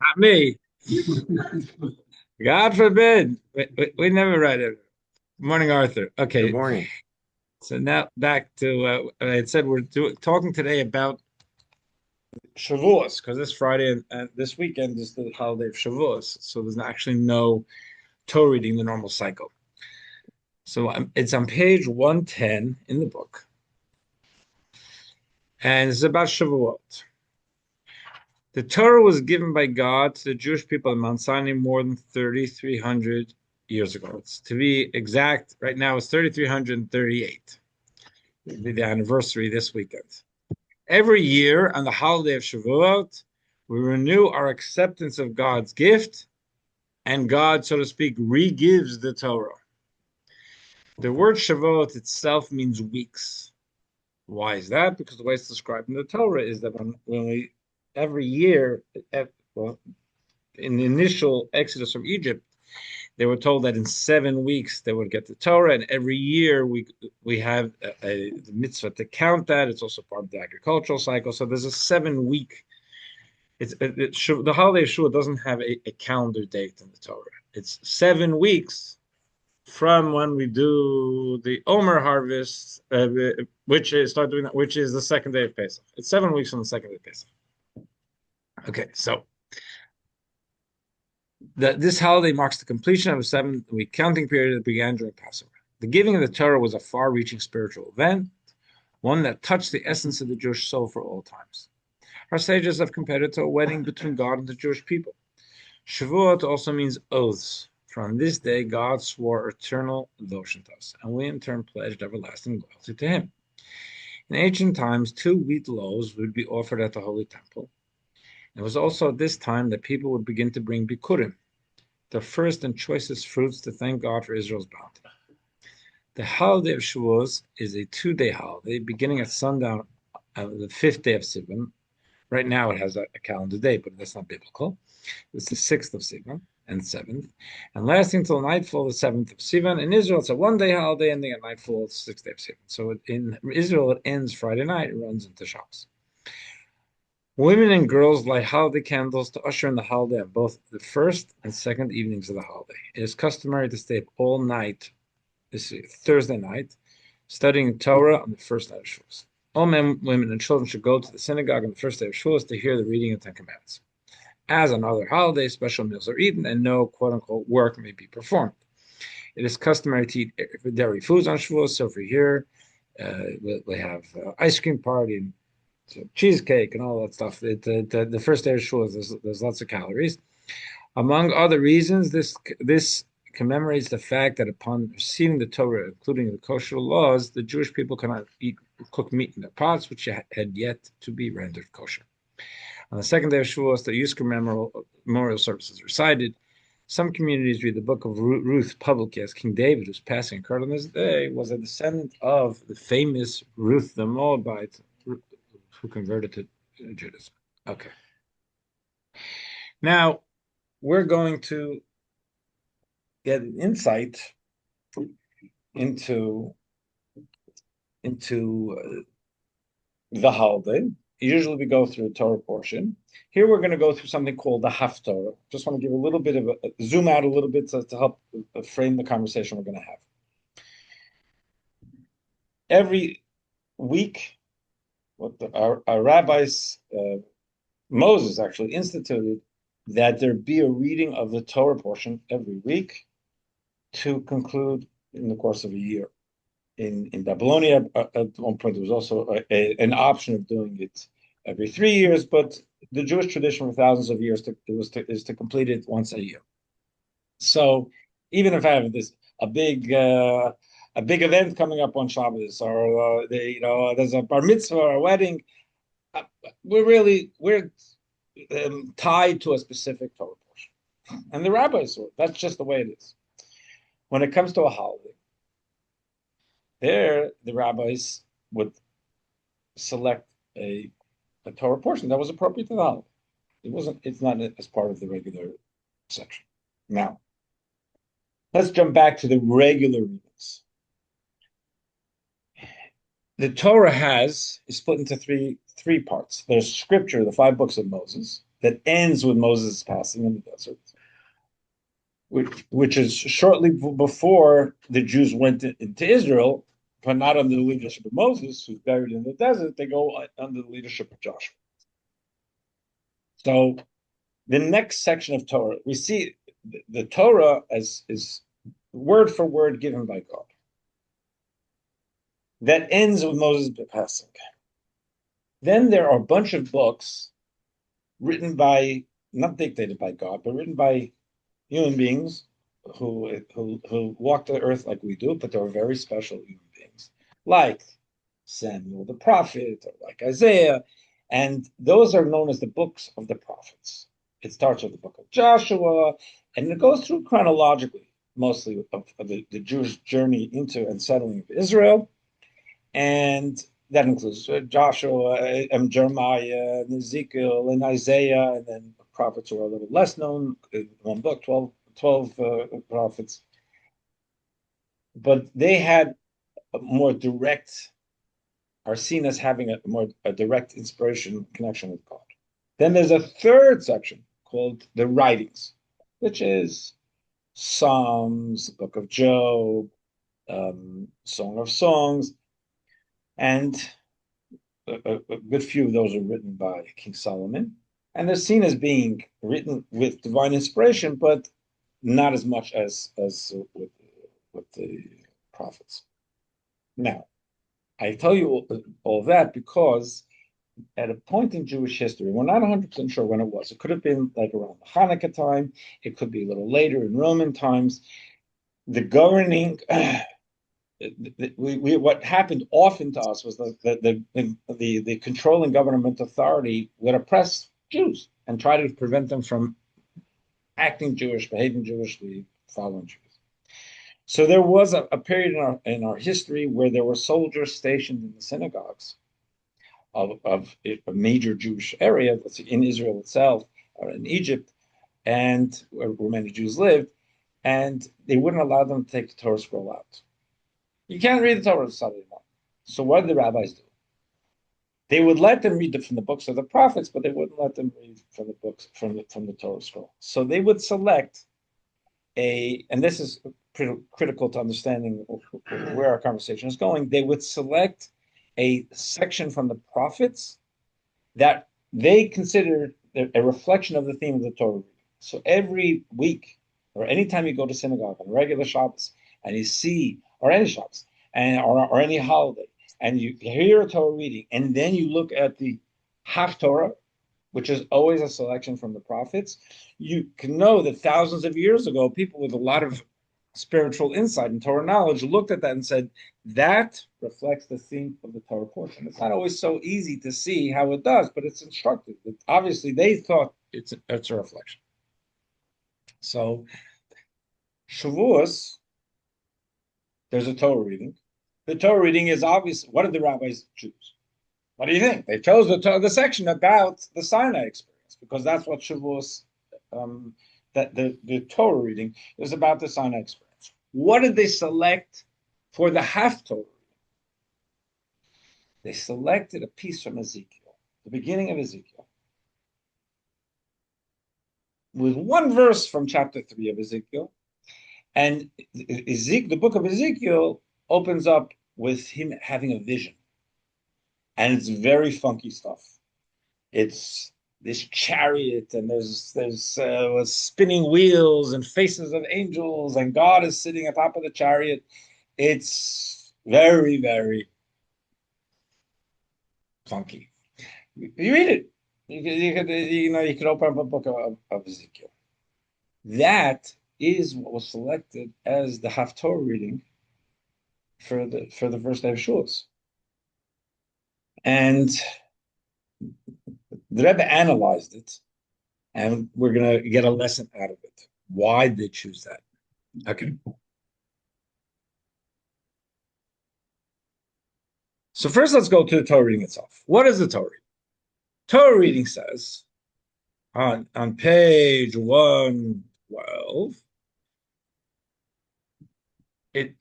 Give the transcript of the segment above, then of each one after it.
Not me. God forbid. We never write it. Good morning, Arthur. Good Okay, morning. so now back to I had said talking today about Shavuos because this Friday and this weekend is the holiday of Shavuos. So there's actually no Torah reading the normal cycle. So it's on page 110 in the book, and it's about Shavuot. The Torah was given by God to the Jewish people in Mount Sinai more than 3,300 years ago. It's, to be exact, right now it's 3,338. It'll be the anniversary this weekend. Every year on the holiday of Shavuot, we renew our acceptance of God's gift, and God, so to speak, re-gives the Torah. The word Shavuot itself means weeks. Why is that? Because the way it's described in the Torah is that when we every year, well, in the initial exodus from Egypt, they were told that in 7 weeks they would get the Torah, and every year we have the mitzvah to count that. It's also part of the agricultural cycle. So there's a 7 week. The holiday of Shavuot doesn't have a calendar date in the Torah. It's 7 weeks from when we do the Omer harvest, which is start doing that, which is the second day of Pesach. It's 7 weeks from the second day of Pesach. Okay, so this holiday marks the completion of a 7 week counting period that began during Passover. The giving of the Torah was a far reaching spiritual event, one that touched the essence of the Jewish soul for all times. Our sages have compared it to a wedding between God and the Jewish people. Shavuot also means oaths. For on this day, God swore eternal devotion to us, and we in turn pledged everlasting loyalty to Him. In ancient times, 2 wheat loaves would be offered at the Holy Temple. It was also at this time that people would begin to bring bikurim, the first and choicest fruits to thank God for Israel's bounty. The holiday of Shavuos is a 2 day holiday beginning at sundown of the fifth day of Sivan. Right now it has a calendar date, but that's not biblical. It's the sixth of Sivan and seventh, and lasting till nightfall, the seventh of Sivan. In Israel, it's a 1 day holiday ending at nightfall, the sixth day of Sivan. So in Israel, it ends Friday night, it runs into Shabbos. Women and girls light holiday candles to usher in the holiday on both the first and second evenings of the holiday. It is customary to stay up all night, this Thursday night, studying Torah on the first night of Shavuos. All men, women, and children should go to the synagogue on the first day of Shavuos to hear the reading of the Ten Commandments. As on other holidays, special meals are eaten and no quote-unquote work may be performed. It is customary to eat dairy foods on Shavuos, so for here, we have ice cream party and so cheesecake and all that stuff. The first day of Shavuos, there's lots of calories. Among other reasons, this commemorates the fact that upon receiving the Torah, including the kosher laws, the Jewish people cannot cook meat in their pots, which had yet to be rendered kosher. On the second day of Shavuos, the Yizkor memorial service is recited. Some communities read the book of Ruth publicly as King David, who's passing a card on this day, was a descendant of the famous Ruth the Moabite, who converted to Judaism. Okay. Now, we're going to get an insight into the holiday. Usually we go through a Torah portion. Here we're going to go through something called the Haftorah. Just want to give a little bit of a zoom out a little bit to help frame the conversation we're going to have. Every week, our rabbis, Moses actually instituted that there be a reading of the Torah portion every week to conclude in the course of a year. In Babylonia, at one point, there was also an option of doing it every 3 years, but the Jewish tradition for thousands of years is to complete it once a year. So even if I have a big event coming up on Shabbos, or there's a bar mitzvah or a wedding, uh, we're tied to a specific Torah portion, and the rabbis, that's just the way it is. When it comes to a holiday, there the rabbis would select a Torah portion that was appropriate to the holiday. It's not as part of the regular section. Now, let's jump back to the regular readings. The Torah is split into three parts. There's scripture, the five books of Moses, that ends with Moses passing in the desert, which is shortly before the Jews went into Israel, but not under the leadership of Moses, who's buried in the desert. They go under the leadership of Joshua. So the next section of Torah, we see the Torah as is word for word given by God. That ends with Moses passing. Then there are a bunch of books written by, not dictated by God, but written by human beings who walk the earth like we do, but they were very special human beings, like Samuel the prophet, or like Isaiah, and those are known as the books of the prophets. It starts with the book of Joshua, and it goes through chronologically, mostly of the Jewish journey into and settling of Israel, and that includes Joshua and Jeremiah and Ezekiel and Isaiah, and then prophets who are a little less known. One book, 12 prophets. But they had a more direct, are seen as having a direct inspiration connection with God. Then there's a third section called the writings, which is Psalms, Book of Job, Song of Songs, and a good few of those are written by King Solomon, and they're seen as being written with divine inspiration, but not as much as with the prophets. Now, I tell you all that because at a point in Jewish history, we're not 100% sure when it was. It could have been like around the Hanukkah time. It could be a little later in Roman times. The governing what happened often to us was the controlling government authority would oppress Jews and try to prevent them from acting Jewish, behaving Jewishly, following Jews. So there was a period in our history where there were soldiers stationed in the synagogues of a major Jewish area in Israel itself or in Egypt, and where many Jews lived, and they wouldn't allow them to take the Torah scroll out. You can't read the Torah on Saturday morning. So what did the rabbis do? They would let them read from the books of the prophets, but they wouldn't let them read from the books from the Torah scroll. So they would select and this is critical to understanding where our conversation is going. They would select a section from the prophets that they considered a reflection of the theme of the Torah. So every week, or anytime you go to synagogue on regular Shabbos, and you see, or any Shabbos, or any holiday, and you hear a Torah reading, and then you look at the Haftorah, which is always a selection from the prophets, you can know that thousands of years ago, people with a lot of spiritual insight and Torah knowledge looked at that and said, that reflects the theme of the Torah portion. It's not always so easy to see how it does, but it's instructive. Obviously, they thought it's a reflection. So, Shavuos, there's a Torah reading. The Torah reading is obvious. What did the rabbis choose? What do you think? They chose the section about the Sinai experience because that's what Shavuos, that the Torah reading is about the Sinai experience. What did they select for the Haftorah? They selected a piece from Ezekiel, the beginning of Ezekiel, with one verse from chapter 3 of Ezekiel. And the book of Ezekiel opens up with him having a vision. And it's very funky stuff. It's this chariot, and there's spinning wheels and faces of angels, and God is sitting atop of the chariot. It's very, very funky. You read it. You could open up a book of Ezekiel. That is what was selected as the Haftorah reading for the first day of Shavuos. And the Rebbe analyzed it, and we're going to get a lesson out of it. Why did they choose that? Okay. So first, let's go to the Torah reading itself. What is the Torah reading? Torah reading says on page 112, it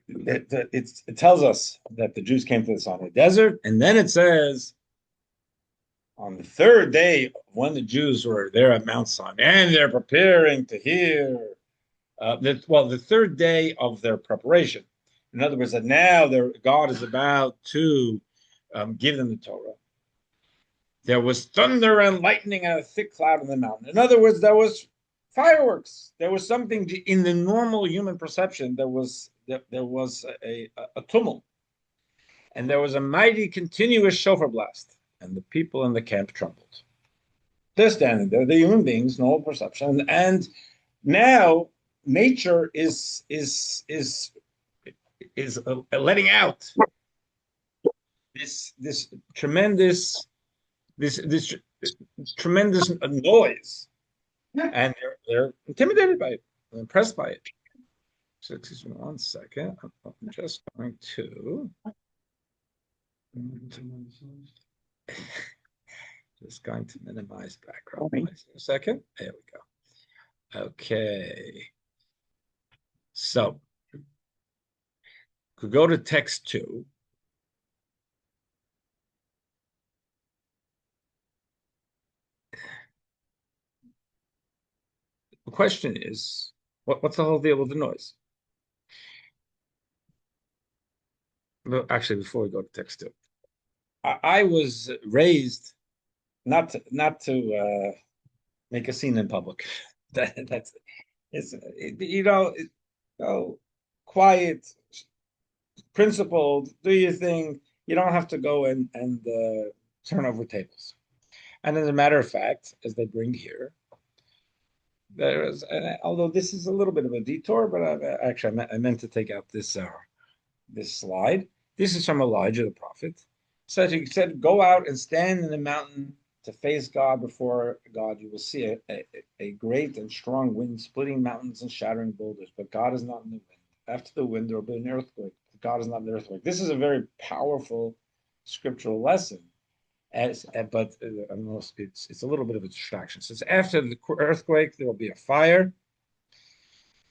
it tells us that the Jews came to the Sinai desert, and then it says on the third day when the Jews were there at Mount Sinai and they're preparing to hear, the third day of their preparation. In other words, that now God is about to give them the Torah. There was thunder and lightning and a thick cloud in the mountain. In other words, there was fireworks. There was something in the normal human perception. There was a tumult, and there was a mighty continuous shofar blast, and the people in the camp trembled. They're standing there, the human beings, normal perception, and now nature is letting out this tremendous this tremendous noise, and they're intimidated by it, they're impressed by it. So excuse me 1 second. I'm just going to minimize background noise in a second. There we go. Okay. So could go to text 2. The question is, what's the whole deal with the noise? Well, actually, before we go to text 2, I was raised not to make a scene in public. That's it's quiet, principled. Do your thing. You don't have to go and turn over tables. And as a matter of fact, as they bring here, there is, although this is a little bit of a detour, but I meant to take out this slide. This is from Elijah the prophet. He said, "Go out and stand in the mountain to face God. Before God, you will see a great and strong wind splitting mountains and shattering boulders. But God is not in the wind. After the wind, there will be an earthquake. God is not in the earthquake." This is a very powerful scriptural lesson. But it's a little bit of a distraction. So it's after the earthquake, there will be a fire,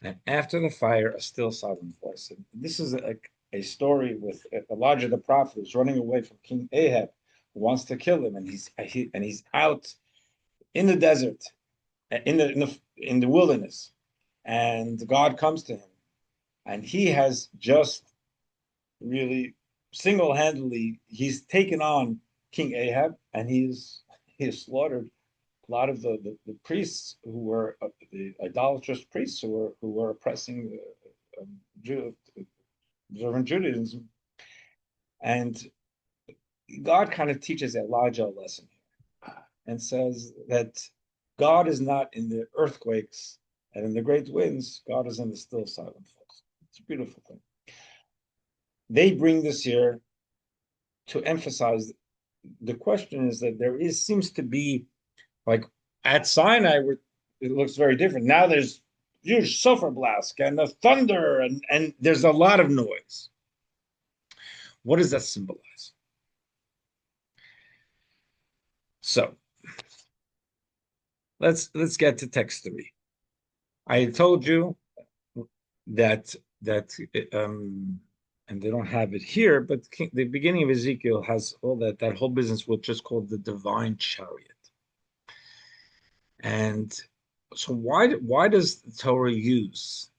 and after the fire, a still silent voice. And this is a story with Elijah the prophet who's running away from King Ahab, who wants to kill him, and he's out in the desert, in the wilderness, and God comes to him, and he has just really single-handedly he's taken on King Ahab, and he has slaughtered a lot of the priests who were the idolatrous priests who were oppressing observant Judaism. And God kind of teaches Elijah a lesson here and says that God is not in the earthquakes and in the great winds. God is in the still silent voice. It's a beautiful thing. They bring this here to emphasize the question is that seems to be, like at Sinai, where it looks very different. Now there's huge sulfur blast and the thunder, and there's a lot of noise. What does that symbolize? So let's get to text 3. I told you that and they don't have it here, but the beginning of Ezekiel has all that whole business, which is called the divine chariot. And so why does the Torah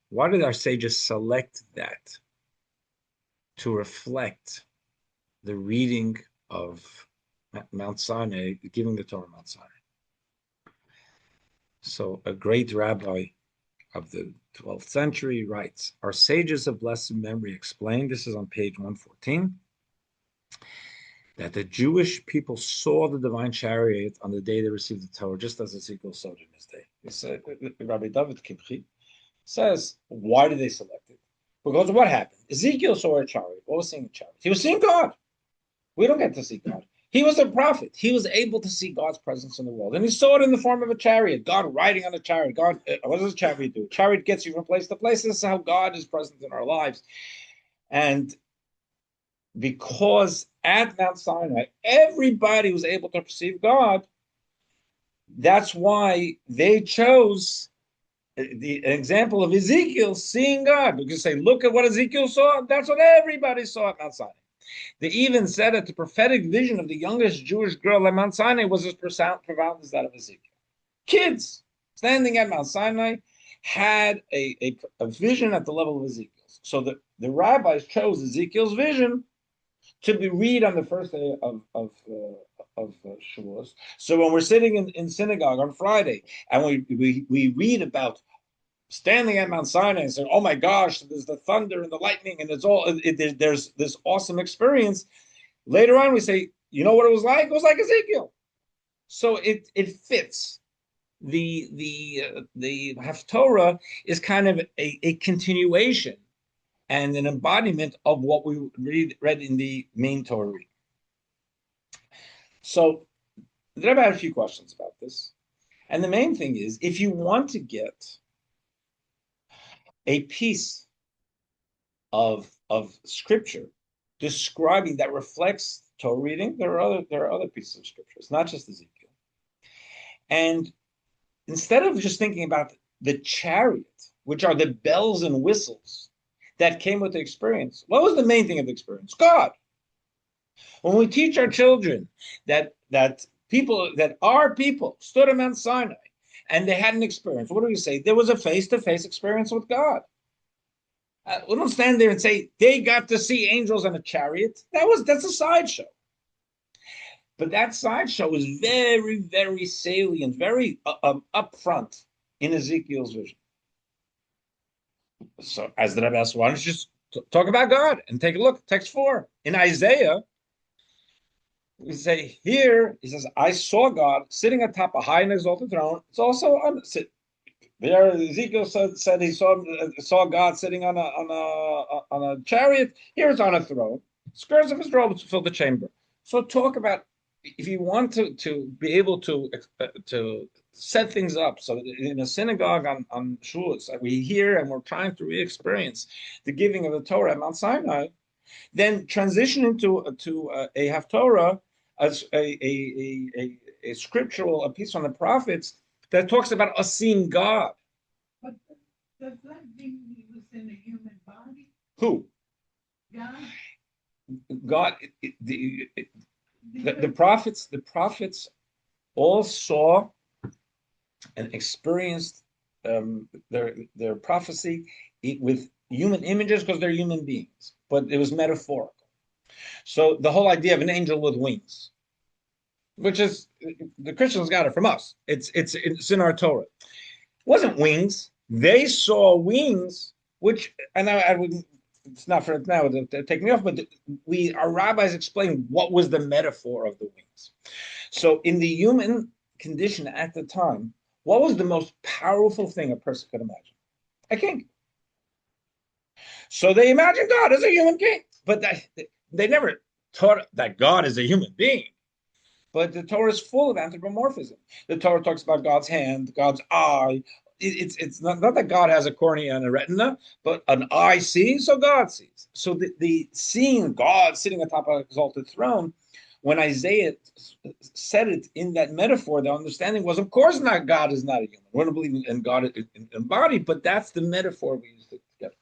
why did our sages select that to reflect the reading of Mount Sinai, giving the Torah Mount Sinai? So a great rabbi of the 12th century writes, our sages of blessed memory explained, this is on page 114, that the Jewish people saw the divine chariot on the day they received the Torah, just as Ezekiel saw it in his day. Rabbi David Kimchi says, why did they select it? Because what happened? Ezekiel saw a chariot. What was seeing a chariot? He was seeing God. We don't get to see God. He was a prophet. He was able to see God's presence in the world. And he saw it in the form of a chariot, God riding on a chariot. God, what does a chariot do? A chariot gets you from place to place. This is how God is present in our lives. And because at Mount Sinai, everybody was able to perceive God, that's why they chose an example of Ezekiel seeing God. We can say, look at what Ezekiel saw. That's what everybody saw at Mount Sinai. They even said that the prophetic vision of the youngest Jewish girl at Mount Sinai was as profound as that of Ezekiel. Kids standing at Mount Sinai had a vision at the level of Ezekiel's. So the rabbis chose Ezekiel's vision to be read on the first day of Shavuos. So when we're sitting in synagogue on Friday and we read about standing at Mount Sinai and saying, "Oh my gosh, there's the thunder and the lightning, and there's this awesome experience." Later on, we say, "You know what it was like? It was like Ezekiel." So it fits. The Haftorah is kind of a continuation and an embodiment of what we read in the main Torah reading. So the Rebbe had a few questions about this. And the main thing is, if you want to get a piece of scripture describing that reflects Torah reading, there are other pieces of scripture. It's not just Ezekiel. And instead of just thinking about the chariot, which are the bells and whistles that came with the experience, what was the main thing of the experience? God. When we teach our children that our people stood at Mount Sinai and they had an experience, what do we say? There was a face-to-face experience with God. We don't stand there and say they got to see angels in a chariot. That's a sideshow. But that sideshow is very, very salient, very upfront in Ezekiel's vision. So, as the Rebbe asked, why don't you just talk about God and take a look? Text 4 in Isaiah. We say here, he says, I saw God sitting atop a high and exalted throne. It's also there. Ezekiel said he saw God sitting on a chariot. Here it's on a throne. Skirts of his robes fill the chamber. So talk about, if you want to be able to set things up so that in a synagogue on Shavuos, we hear and we're trying to re-experience the giving of the Torah at Mount Sinai, then transition into a Haftorah, a scriptural, a piece from the prophets that talks about us seeing God. But does that mean he was in a human body? Who? God. God. The prophets all saw and experienced their prophecy with human images because they're human beings, but it was metaphorical. So the whole idea of an angel with wings, which is the Christians got it from us. It's in our Torah. It wasn't wings. They saw wings, which, and I wouldn't. It's not for now to take me off, but our rabbis explain what was the metaphor of the wings. So in the human condition at the time, what was the most powerful thing a person could imagine? A king. So they imagined God as a human king, but they never taught that God is a human being. But the Torah is full of anthropomorphism. The Torah talks about God's hand, God's eye. It's not that God has a cornea and a retina, but an eye sees, so God sees. So the seeing God sitting atop an exalted throne, when Isaiah said it in that metaphor, the understanding was, of course, not God is not a human. We don't believe in God embodied, but that's the metaphor we use together.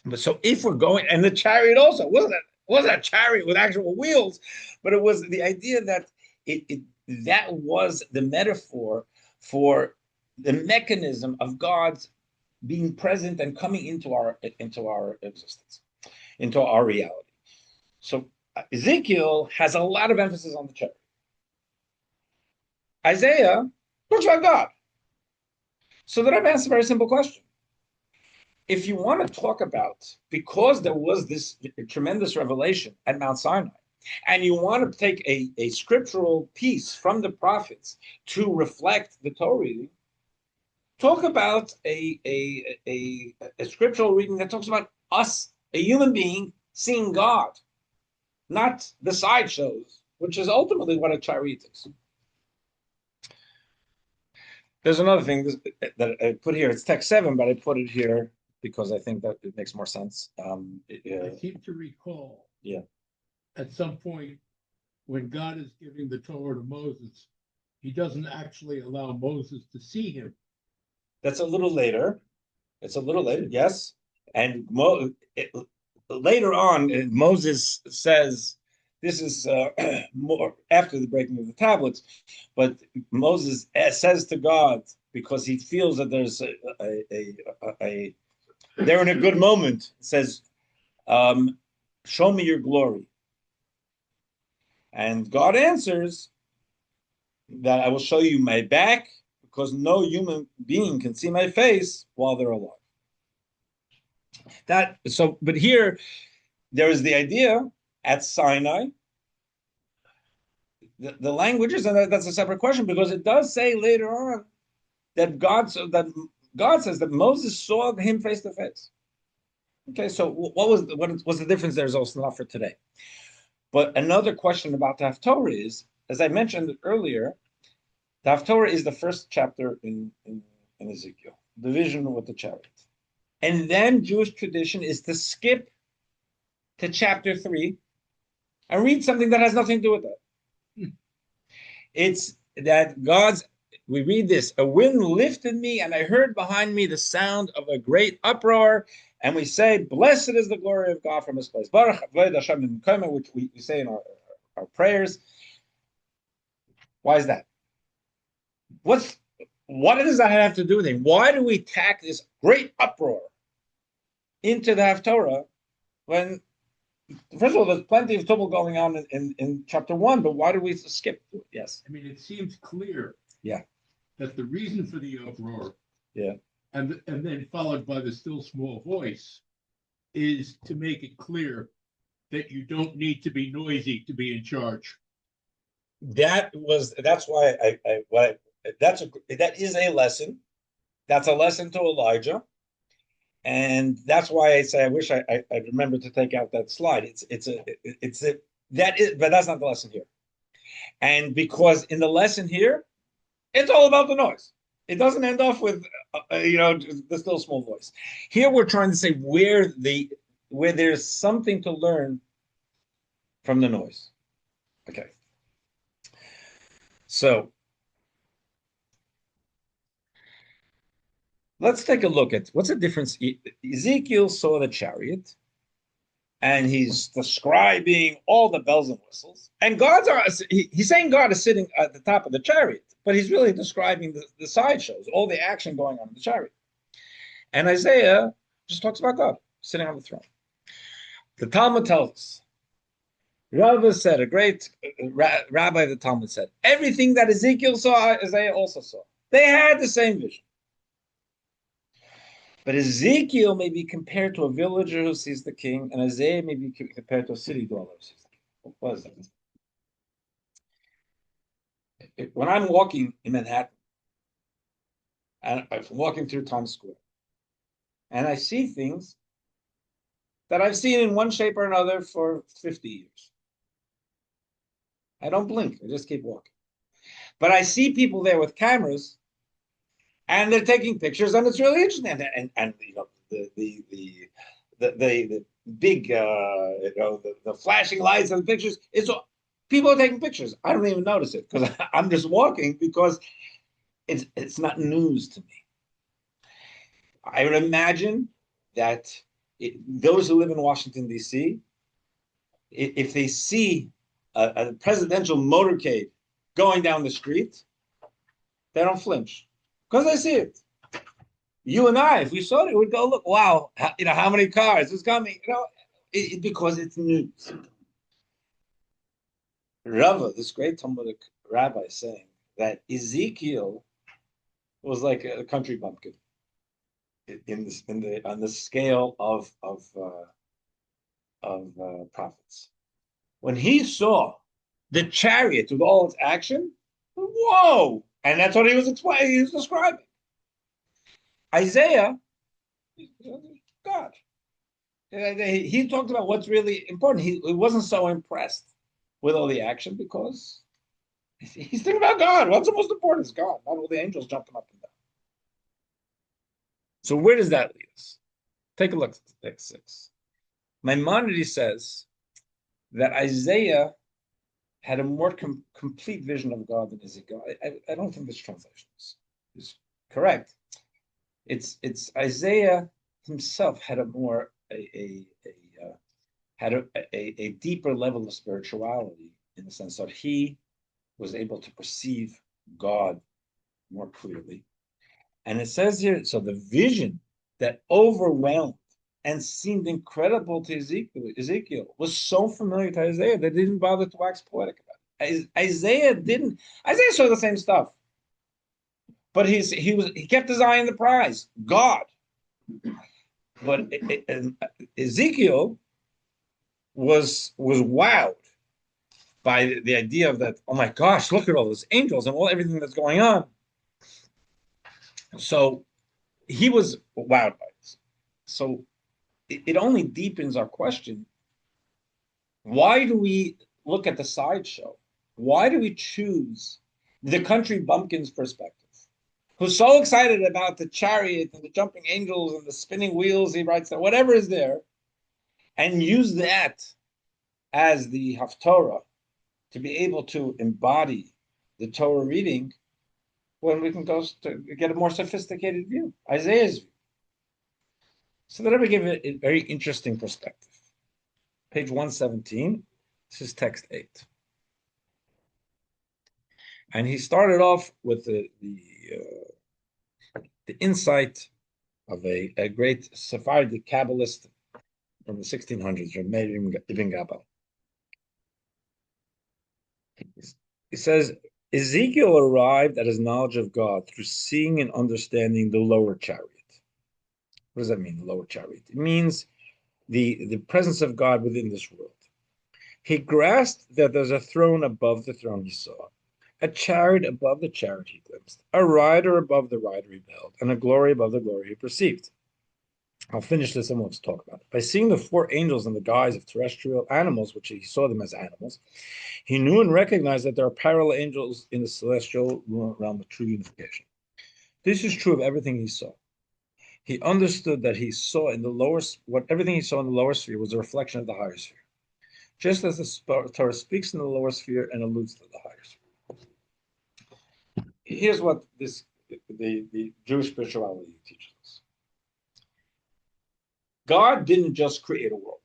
But so if we're going, and the chariot also wasn't a chariot with actual wheels, but it was the idea that that was the metaphor for the mechanism of God's being present and coming into our existence, into our reality. So Ezekiel has a lot of emphasis on the chariot. Isaiah talks about God. So the Rebbe asks a very simple question. If you want to talk about, because there was this tremendous revelation at Mount Sinai, and you want to take a scriptural piece from the prophets to reflect the Torah reading, talk about a scriptural reading that talks about us, a human being, seeing God, not the sideshows, which is ultimately what a chariot is. There's another thing that I put here. It's text 7, but I put it here because I think that it makes more sense. I seem to recall, yeah, at some point when God is giving the Torah to Moses, he doesn't actually allow Moses to see him. That's a little later. It's a little later, yes. And later on, Moses says, this is more after the breaking of the tablets, but Moses says to God, because he feels that there's a they're in a good moment, says, show me your glory. And God answers that I will show you my back because no human being can see my face while they're alive. But here there is the idea at Sinai. The languages, and that's a separate question because it does say later on that God says that Moses saw him face to face. Okay, so what's the difference there is also not for today. But another question about the Haftorah is, as I mentioned earlier, the Haftorah is the first chapter in Ezekiel, the vision with the chariot. And then Jewish tradition is to skip to chapter 3 and read something that has nothing to do with that. It's that we read this, a wind lifted me and I heard behind me the sound of a great uproar. And we say, blessed is the glory of God from his place. Baruch Hashem, which we say in our prayers. Why is that? What does that have to do with it? Why do we tack this great uproar into the Haftorah when, first of all, there's plenty of trouble going on in chapter 1, but why do we skip to it? Yes. I mean, it seems clear. Yeah. That the reason for the uproar, yeah, and then followed by the still small voice, is to make it clear that you don't need to be noisy to be in charge. That's why that is a lesson. That's a lesson to Elijah. And that's why I say I wish I remembered to take out that slide. But that's not the lesson here. And because in the lesson here, it's all about the noise. It doesn't end off with the still small voice. Here we're trying to say where there's something to learn from the noise. Okay. So let's take a look at what's the difference. Ezekiel saw the chariot, and he's describing all the bells and whistles. And he's saying God is sitting at the top of the chariot, but he's really describing the sideshows, all the action going on in the chariot. And Isaiah just talks about God sitting on the throne. The Talmud tells us, Rabbi said, a great rabbi of the Talmud said, everything that Ezekiel saw, Isaiah also saw. They had the same vision. But Ezekiel may be compared to a villager who sees the king, and Isaiah may be compared to a city dweller who sees the king. What is that? When I'm walking in Manhattan, and I'm walking through Times Square, and I see things that I've seen in one shape or another for 50 years. I don't blink. I just keep walking. But I see people there with cameras, and they're taking pictures, and it's really interesting. And the big the flashing lights and the pictures. People are taking pictures. I don't even notice it because I'm just walking because it's not news to me. I would imagine that those who live in Washington D.C., if they see a presidential motorcade going down the street, they don't flinch because they see it. You and I, if we saw it, we'd go, look, wow, how many cars is coming? Because it's news. Rava, this great Talmudic rabbi, is saying that Ezekiel was like a country bumpkin on the scale of prophets. When he saw the chariot with all its action, whoa! And that's what he was explaining. He was describing. Isaiah, God. He talked about what's really important. He wasn't so impressed with all the action because he's thinking about God. What's the most important is God, not all the angels jumping up and down. So where does that lead us? Take a look at text 6. Maimonides says that Isaiah had a more complete vision of God than Ezekiel. I don't think this translation is correct. It's Isaiah himself had a more had a deeper level of spirituality in the sense that he was able to perceive God more clearly. And it says here, so the vision that overwhelmed and seemed incredible to Ezekiel was so familiar to Isaiah that they didn't bother to wax poetic about it. Isaiah saw the same stuff, but he kept his eye on the prize, God. But Ezekiel was wowed by the idea of that. Oh my gosh, look at all those angels and everything that's going on. So he was wowed by this. So it only deepens our question. Why do we look at the sideshow? Why do we choose the country bumpkin's perspective? Who's so excited about the chariot and the jumping angels and the spinning wheels, he writes that whatever is there, and use that as the Haftorah to be able to embody the Torah reading when we can go to get a more sophisticated view, Isaiah's view. So the Rabbi gave a very interesting perspective. Page 117, this is text 8. And he started off with the insight of a great Sephardic Kabbalist from the 1600s, from Meir Ibn Gabal. He says, Ezekiel arrived at his knowledge of God through seeing and understanding the lower chariot. What does that mean, the lower chariot? It means the presence of God within this world. He grasped that there's a throne above the throne he saw, a chariot above the chariot he glimpsed, a rider above the rider he beheld, and a glory above the glory he perceived. I'll finish this and let's talk about it. By seeing the four angels in the guise of terrestrial animals, which he saw them as animals, he knew and recognized that there are parallel angels in the celestial realm of true unification. This is true of everything he saw. He understood that he saw in the lower, everything he saw in the lower sphere was a reflection of the higher sphere, just as the Torah speaks in the lower sphere and alludes to the higher sphere. Here's what the Jewish spirituality teaches us. God didn't just create a world.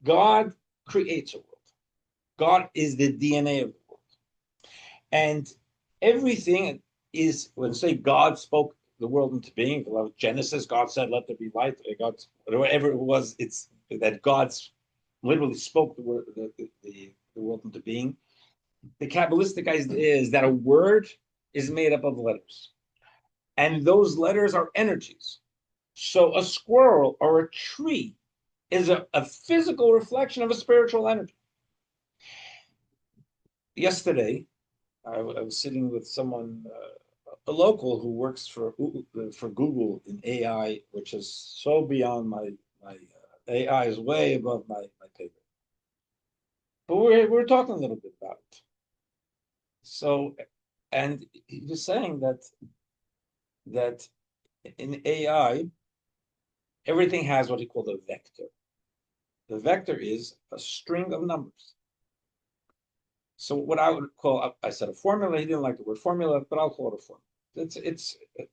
God creates a world. God is the DNA of the world. And everything is, when say God spoke the world into being, Genesis, God said, let there be light, God, whatever it was, it's that God literally spoke the world into being. The Kabbalistic idea is that a word is made up of letters. And those letters are energies. So a squirrel or a tree is a physical reflection of a spiritual energy. Yesterday, I was sitting with someone, a local who works for Google in AI, which is so beyond my AI is way above my pay grade. But we're talking a little bit about it. So, and he was saying that in AI, everything has what he called a vector. The vector is a string of numbers. So what I would call, I said a formula. He didn't like the word formula, but I'll call it a formula.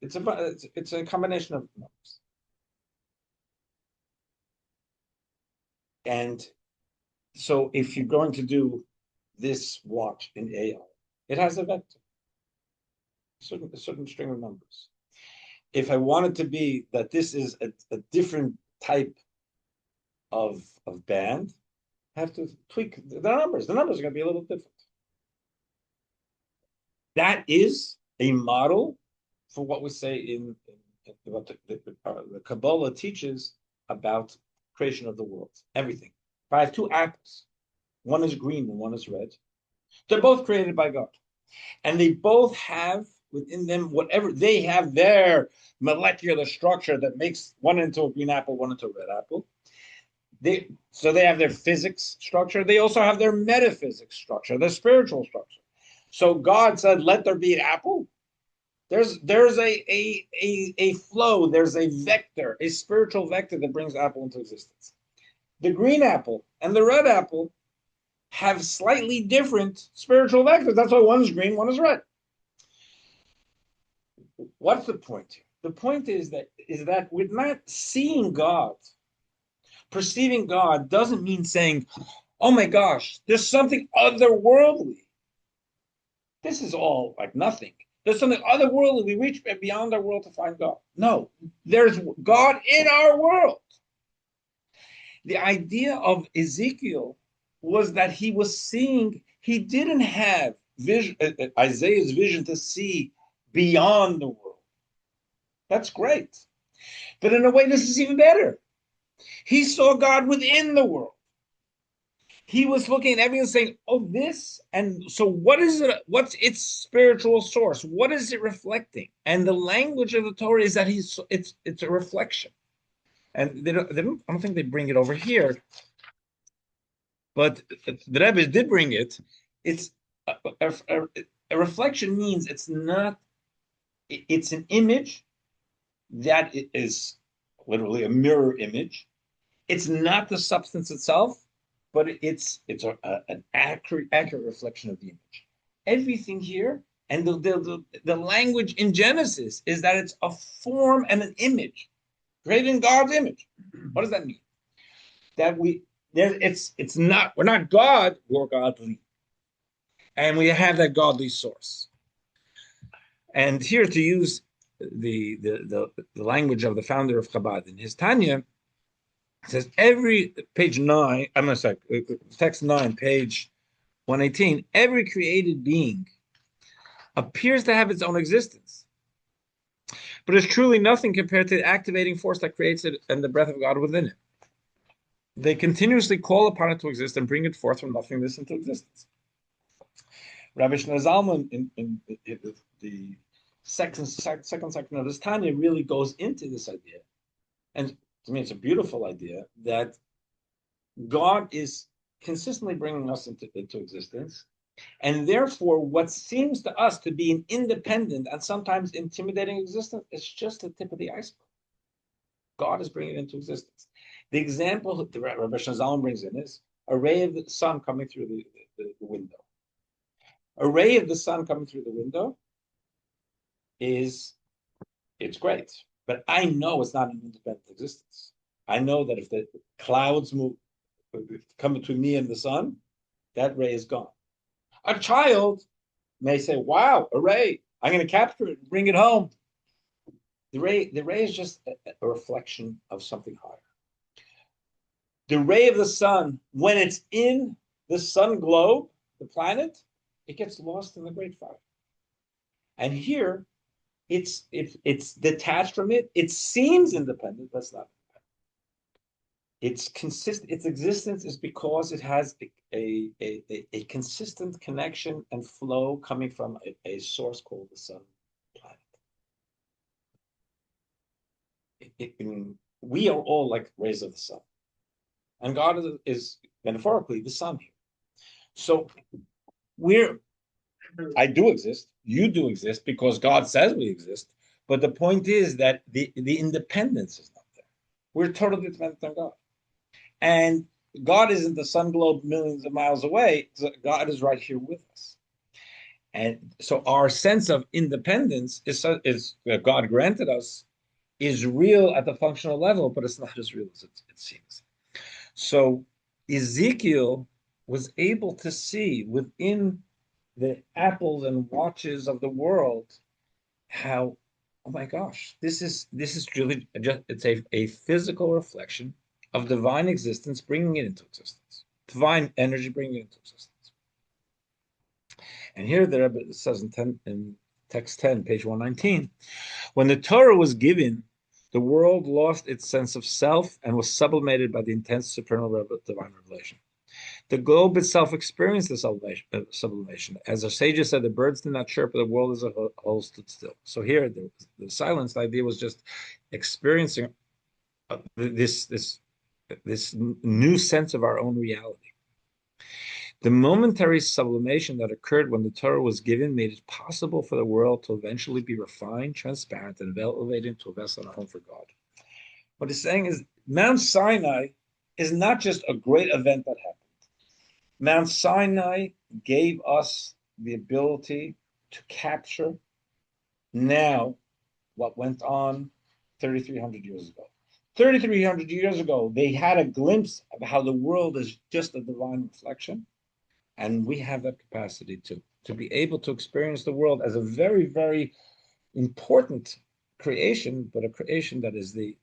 It's a combination of numbers. And so if you're going to do this watch in AI, it has a vector, a certain string of numbers. If I want it to be that this is a different type of band, I have to tweak the numbers. The numbers are going to be a little different. That is a model for what we say in what the Kabbalah teaches about creation of the world, everything. If I have two apples, one is green and one is red, they're both created by God. And they both have within them whatever, they have their molecular structure that makes one into a green apple, one into a red apple. So they have their physics structure. They also have their metaphysics structure, their spiritual structure. So God said, let there be an apple. There's a flow, there's a vector, a spiritual vector that brings apple into existence. The green apple and the red apple have slightly different spiritual vectors. That's why one is green, one is red. what's the point here? The point is that we're not seeing God. Perceiving God doesn't mean saying, "Oh my gosh, there's something otherworldly." This is all like nothing. There's something otherworldly. We reach beyond our world to find God. No, there's God in our world. The idea of Ezekiel was that he was seeing, he didn't have vision, Isaiah's vision to see beyond the world. That's great. But in a way, this is even better. He saw God within the world. He was looking at everything and saying, "Oh, this." And so, what is it? What's its spiritual source? What is it reflecting? And the language of the Torah is that it's a reflection. And I don't think they bring it over here, but the Rebbe did bring it. It's a reflection means it's not. It's an image that is literally a mirror image. It's not the substance itself, but it's an accurate reflection of the image. Everything here, and the language in Genesis is that it's a form and an image, created in God's image. What does that mean? That it's not, we're not God, we're godly, and we have that godly source. And here, to use the language of the founder of Chabad in his Tanya, it says every page 9, I'm sorry, text 9, page 118, every created being appears to have its own existence, but is truly nothing compared to the activating force that creates it and the breath of God within it. They continuously call upon it to exist and bring it forth from nothingness into existence. Rabbi Zalman in the second section of this Tanya really goes into this idea, and to me it's a beautiful idea, that God is consistently bringing us into existence, and therefore what seems to us to be an independent and sometimes intimidating existence is just the tip of the iceberg. God is bringing it into existence. The example that Rabbi Zalman brings in is a ray of the sun coming through the window. A ray of the sun coming through the window it's great, but I know it's not an independent existence. I know that if the clouds come between me and the sun, that ray is gone. A child may say, "Wow, a ray! I'm going to capture it and bring it home." The ray is just a reflection of something higher. The ray of the sun, when it's in the sun globe, the planet, it gets lost in the great fire. And here, it's detached from it. It seems independent, but it's not. Its existence is because it has a consistent connection and flow coming from a source called the sun planet. We are all like rays of the sun, and God is metaphorically the sun here. So I do exist, you do exist because God says we exist, but the point is that the independence is not there. We're totally dependent on God. And God isn't the sun globe millions of miles away. So God is right here with us. And so our sense of independence is that God granted us is real at the functional level, but it's not as real as it seems. So Ezekiel was able to see within the apples and watches of the world how, oh my gosh, this is really just, it's a physical reflection of divine existence, bringing it into existence, divine energy bringing it into existence. And here the Rebbe says in text 10, page 119, when the Torah was given, the world lost its sense of self and was sublimated by the intense supernal divine revelation. The globe itself experienced the sublimation. As our sages said, the birds did not chirp, but the world as a whole stood still. So here, the silence, the idea was just experiencing this new sense of our own reality. The momentary sublimation that occurred when the Torah was given made it possible for the world to eventually be refined, transparent, and elevated into a vessel and a home for God. What he's saying is Mount Sinai is not just a great event that happened. Mount Sinai gave us the ability to capture now what went on 3,300 years ago. 3,300 years ago, they had a glimpse of how the world is just a divine reflection. And we have that capacity to be able to experience the world as a very, very important creation, but a creation that is the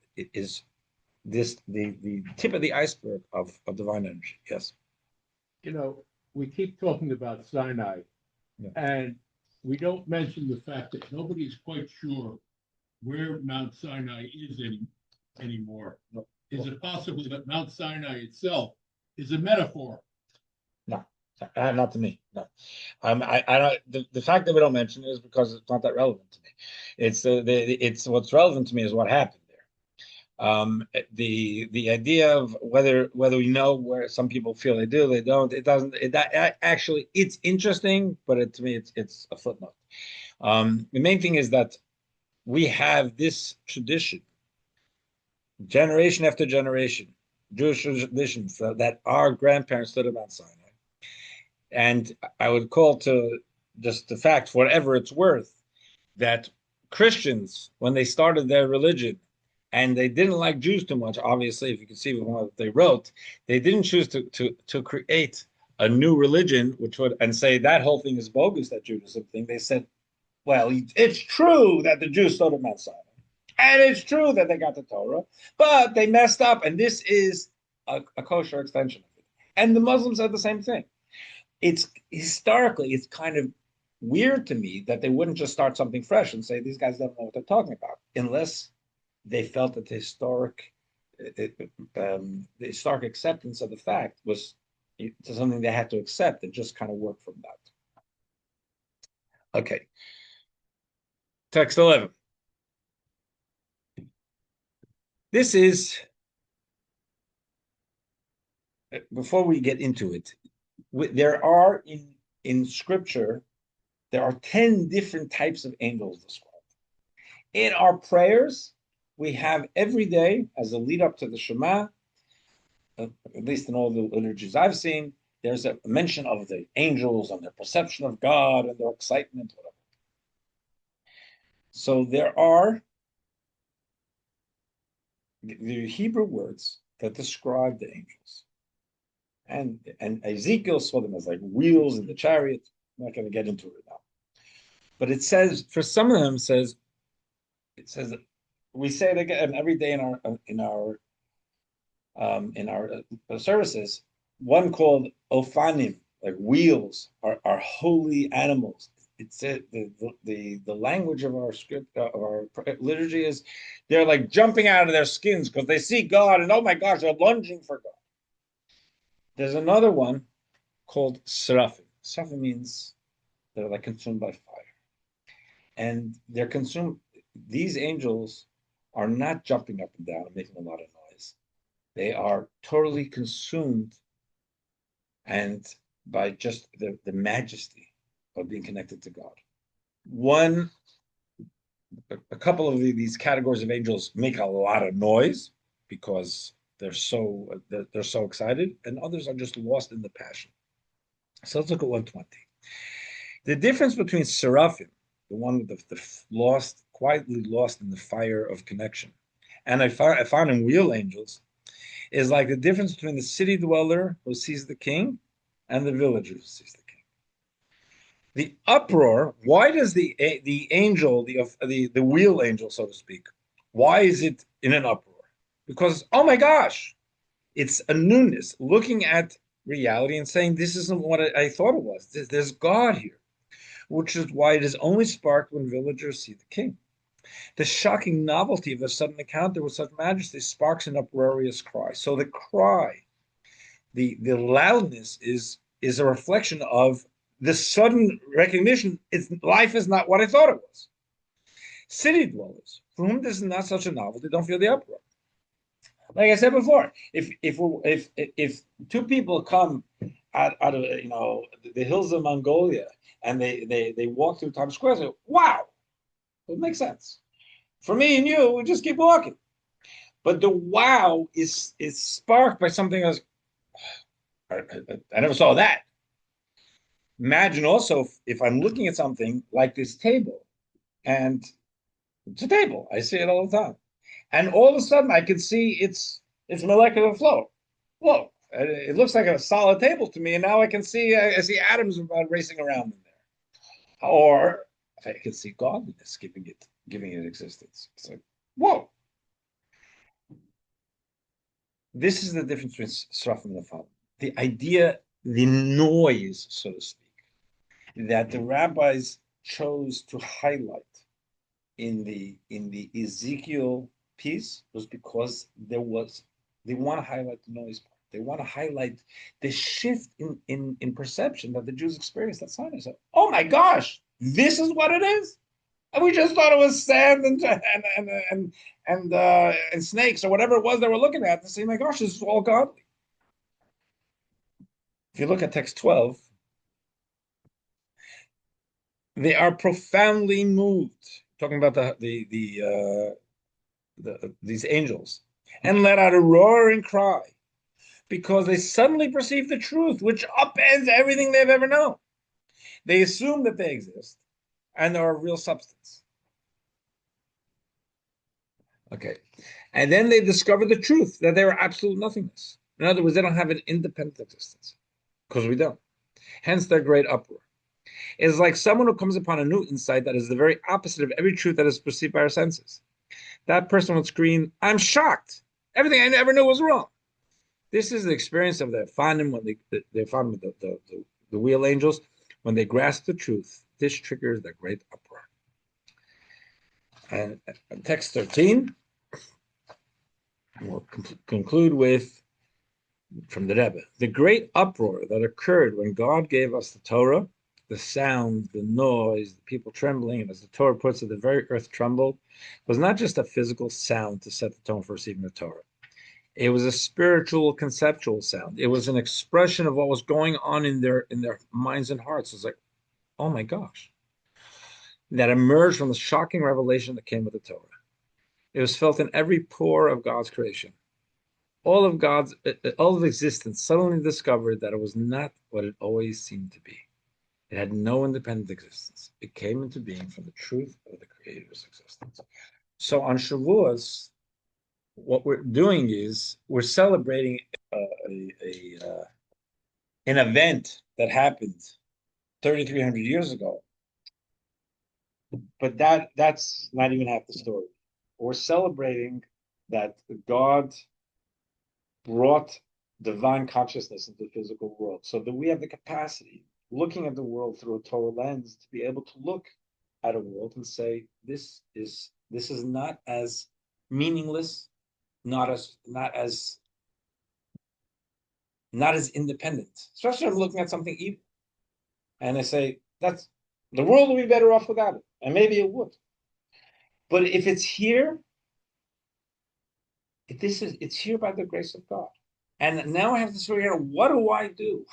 tip of the iceberg of divine energy. Yes. We keep talking about Sinai, Yeah. and we don't mention the fact that nobody's quite sure where Mount Sinai is anymore. No. Is it possible that Mount Sinai itself is a metaphor? No, not to me. No, I don't. The fact that we don't mention it is because it's not that relevant to me. It's what's relevant to me is what happened there. The idea of whether we know where some people feel they do, they don't. It doesn't. Actually, it's interesting, but to me, it's a footnote. The main thing is that we have this tradition, generation after generation, Jewish traditions that our grandparents stood at Mount Sinai. And I would call to just the fact, for whatever it's worth, that Christians, when they started their religion, and they didn't like Jews too much, obviously, if you can see from what they wrote, they didn't choose to create a new religion, which would, and say that whole thing is bogus, that Judaism thing. They said, well, it's true that the Jews stood at Mount Sinai, and it's true that they got the Torah, but they messed up, and this is a kosher extension of it. And the Muslims said the same thing. It's historically, it's kind of weird to me that they wouldn't just start something fresh and say these guys don't know what they're talking about, unless they felt that the historic acceptance of the fact was something they had to accept and just kind of work from that. Okay, text 11. This is, before we get into it, there are in scripture, there are 10 different types of angels described. In our prayers, we have every day, as a lead up to the Shema, at least in all the liturgies I've seen, there's a mention of the angels and their perception of God and their excitement, whatever. So there are the Hebrew words that describe the angels. And Ezekiel saw them as like wheels in the chariot. I'm not going to get into it now. But it says, for some of them, it says we say it again every day in our services. One called Ophanim, like wheels, are holy animals. It's the language of our script of our liturgy is they're like jumping out of their skins because they see God and oh my gosh, they're lunging for God. There's another one called Seraphim. Seraphim means they're like consumed by fire, and they're consumed. These angels are not jumping up and down and making a lot of noise. They are totally consumed and by just the majesty of being connected to God. A couple of these categories of angels make a lot of noise because they're so excited, and others are just lost in the passion. So let's look at 120. The difference between seraphim, the one with the lost, quietly lost in the fire of connection, and I found in wheel angels, is like the difference between the city dweller who sees the king and the villager who sees the king. The uproar, why does the angel, the wheel angel, so to speak, why is it in an uproar? Because, oh my gosh, it's a newness, looking at reality and saying, this isn't what I thought it was. There's God here, which is why it is only sparked when villagers see the king. The shocking novelty of a sudden encounter with such majesty sparks an uproarious cry. So the cry, the loudness is a reflection of the sudden recognition. Life is not what I thought it was. City dwellers, for whom this is not such a novelty, don't feel the uproar. Like I said before, if two people come out of the hills of Mongolia and they walk through Times Square, say, wow, it makes sense. For me and you, we just keep walking. But the wow is sparked by something else. I never saw that. Imagine also if I'm looking at something like this table, and It's a table. I see it all the time. And all of a sudden I can see its molecular flow. Whoa. It looks like a solid table to me, and now I see atoms about racing around in there. Or I can see godliness giving it existence. It's like, whoa. This is the difference between Srafim and the Father. The idea, the noise, so to speak, that the rabbis chose to highlight in the Ezekiel piece was because they want to highlight the noise part. They want to highlight the shift in perception that the Jews experienced at Sinai. So, oh my gosh, this is what it is. And we just thought it was sand and snakes or whatever it was they were looking at and saying, my gosh, this is all godly. If you look at text 12, they are profoundly moved. Talking about these angels, and let out a roaring cry because they suddenly perceive the truth, which upends everything they've ever known. They assume that they exist and are a real substance. Okay. And then they discover the truth that they are absolute nothingness. In other words, they don't have an independent existence because we don't. Hence their great uproar. It is like someone who comes upon a new insight that is the very opposite of every truth that is perceived by our senses. That person would scream, I'm shocked. Everything I never knew was wrong. This is the experience of the Fanim when they found the wheel angels. When they grasp the truth, this triggers the great uproar. And text 13, we'll conclude with, from the Rebbe, the great uproar that occurred when God gave us the Torah, the sound, the noise, the people trembling, and as the Torah puts it, the very earth trembled, was not just a physical sound to set the tone for receiving the Torah. It was a spiritual, conceptual sound. It was an expression of what was going on in their minds and hearts. It was like, oh my gosh, that emerged from the shocking revelation that came with the Torah. It was felt in every pore of God's creation. All of existence suddenly discovered that it was not what it always seemed to be. It had no independent existence. It came into being from the truth of the Creator's existence. So on Shavuos, what we're doing is we're celebrating an event that happened 3,300 years ago, but that's not even half the story. We're celebrating that God brought divine consciousness into the physical world so that we have the capacity, looking at the world through a Torah lens, to be able to look at a world and say, this is not as meaningless, not as independent, especially if I'm looking at something evil. And I say, that's the world will be better off without it. And maybe it would. But if it's here, it's here by the grace of God. And now I have to figure out, what do I do?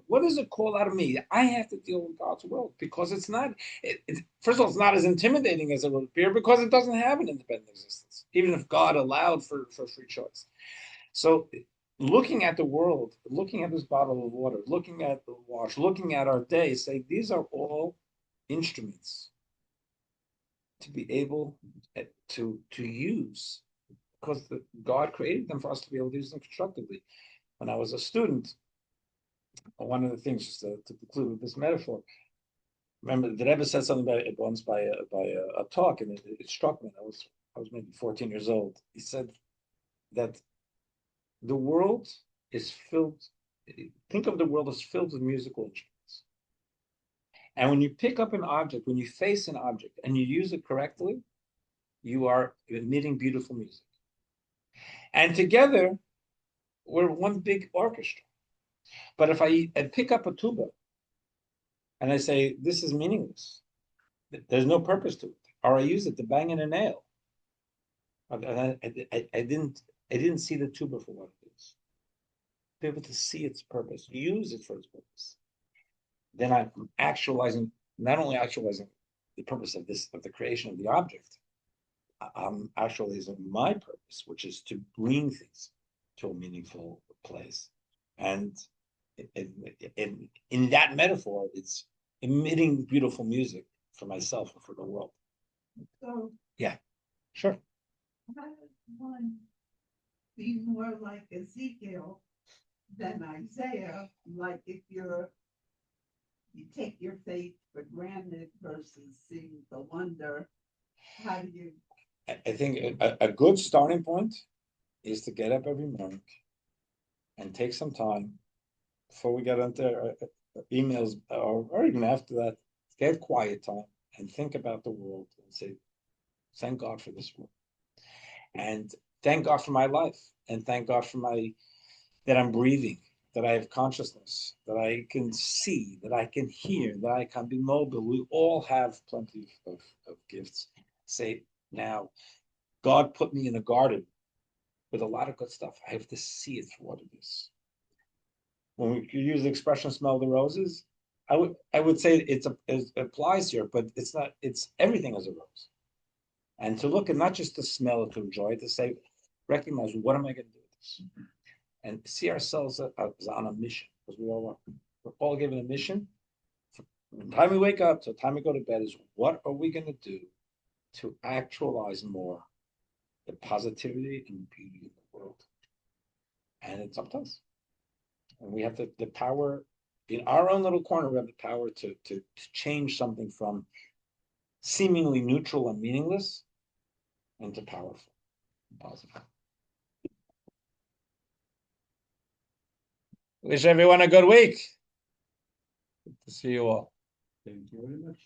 What does it call out of me? I have to deal with God's world because it's not, first of all, it's not as intimidating as it would appear because it doesn't have an independent existence, even if God allowed for free choice. So looking at the world, looking at this bottle of water, looking at the wash, looking at our day, say these are all instruments to be able to use because God created them for us to be able to use them constructively. When I was a student, one of the things, just to conclude with this metaphor, remember the Rebbe said something about it once by a talk, and it struck me. I was maybe 14 years old. He said that the world is filled. Think of the world as filled with musical instruments. And when you pick up an object, when you face an object and you use it correctly, you are emitting beautiful music. And together, we're one big orchestra. But if I pick up a tuba and I say, this is meaningless, there's no purpose to it, or I use it to bang in a nail, I didn't see the tuba for what it is. Be able to see its purpose, use it for its purpose. Then I'm not only actualizing the purpose of the creation of the object, I'm actualizing my purpose, which is to bring things to a meaningful place. And in that metaphor, it's emitting beautiful music for myself and for the world. So Sure. how does one be more like Ezekiel than Isaiah? Like if you take your faith for granted versus seeing the wonder, how do you? I think a good starting point is to get up every morning and take some time before we get into emails or even after that, get quiet time and think about the world and say, thank God for this world. And thank God for my life. And thank God for that I'm breathing, that I have consciousness, that I can see, that I can hear, that I can be mobile. We all have plenty of gifts. Say, now, God put me in a garden with a lot of good stuff. I have to see it for what it is. When we use the expression "smell the roses," I would say it applies here, but it's not. It's everything is a rose, and to look at not just to smell it, to enjoy it, to say, recognize what am I going to do with this, and see ourselves as on a mission, because we're all given a mission. From the time we wake up to the time we go to bed is what are we going to do to actualize more the positivity and beauty in the world, and it's up to us. And we have the power in our own little corner. We have the power to change something from seemingly neutral and meaningless into powerful and positive. Wish everyone a good week. Good to see you all. Thank you very much.